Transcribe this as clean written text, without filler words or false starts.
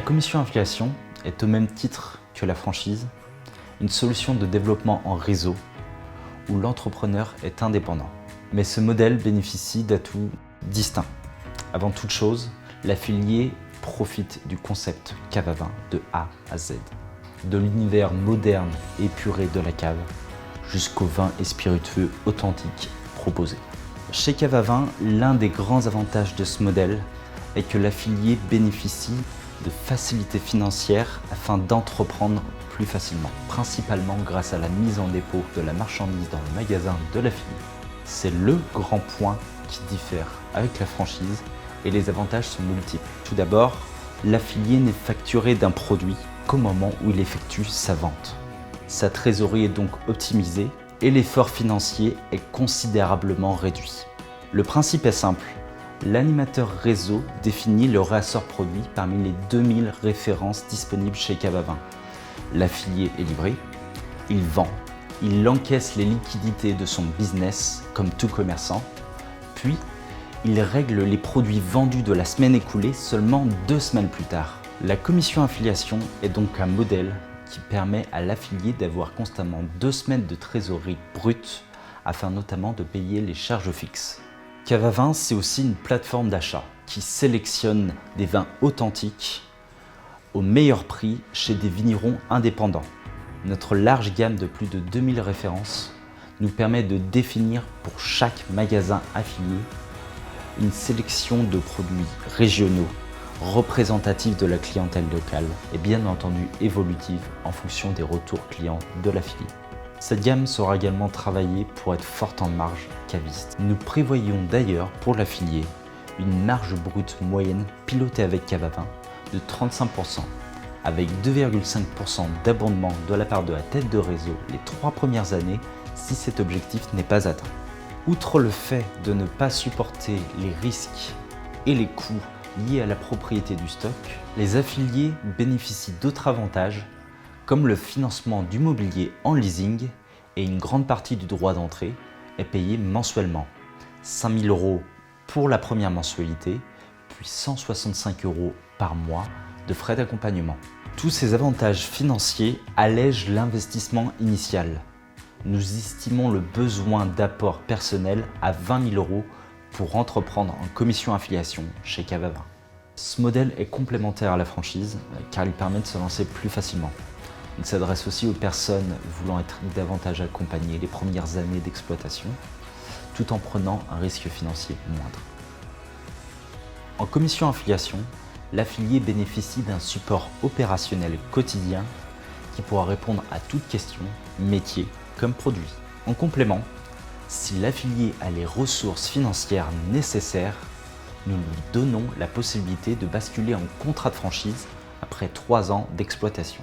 commission affiliation est au même titre que la franchise, une solution de développement en réseau où l'entrepreneur est indépendant. Mais ce modèle bénéficie d'atouts distincts. Avant toute chose, l'affilié profite du concept cave à vin de A à Z, de l'univers moderne et épuré de la cave jusqu'aux vins et spiritueux authentiques proposés. Chez Cave à Vin, l'un des grands avantages de ce modèle est que l'affilié bénéficie de facilités financières afin d'entreprendre plus facilement, principalement grâce à la mise en dépôt de la marchandise dans le magasin de l'affilié. C'est le grand point qui diffère avec la franchise et les avantages sont multiples. Tout d'abord, l'affilié n'est facturé d'un produit qu'au moment où il effectue sa vente. Sa trésorerie est donc optimisée et l'effort financier est considérablement réduit. Le principe est simple. L'animateur réseau définit le réassort produit parmi les 2000 références disponibles chez Cave à Vin. L'affilié est livré, il vend, il encaisse les liquidités de son business comme tout commerçant, puis il règle les produits vendus de la semaine écoulée seulement 2 semaines plus tard. La commission affiliation est donc un modèle qui permet à l'affilié d'avoir constamment 2 semaines de trésorerie brute afin notamment de payer les charges fixes. Cave à Vin, c'est aussi une plateforme d'achat qui sélectionne des vins authentiques au meilleur prix chez des vignerons indépendants. Notre large gamme de plus de 2000 références nous permet de définir pour chaque magasin affilié une sélection de produits régionaux représentatifs de la clientèle locale et bien entendu évolutive en fonction des retours clients de l'affilié. Cette gamme sera également travaillée pour être forte en marge caviste. Nous prévoyons d'ailleurs pour l'affilié une marge brute moyenne pilotée avec Cave à Vin de 35%, avec 2,5% d'abondement de la part de la tête de réseau les 3 premières années si cet objectif n'est pas atteint. Outre le fait de ne pas supporter les risques et les coûts liés à la propriété du stock, les affiliés bénéficient d'autres avantages comme le financement du mobilier en leasing et une grande partie du droit d'entrée est payée mensuellement. 5 000 € pour la première mensualité, puis 165 € par mois de frais d'accompagnement. Tous ces avantages financiers allègent l'investissement initial. Nous estimons le besoin d'apport personnel à 20 000 € pour entreprendre en commission affiliation chez Cave à Vin. Ce modèle est complémentaire à la franchise car il permet de se lancer plus facilement. Il s'adresse aussi aux personnes voulant être davantage accompagnées les premières années d'exploitation, tout en prenant un risque financier moindre. En commission affiliation, l'affilié bénéficie d'un support opérationnel quotidien qui pourra répondre à toute question, métier comme produit. En complément, si l'affilié a les ressources financières nécessaires, nous lui donnons la possibilité de basculer en contrat de franchise après 3 ans d'exploitation.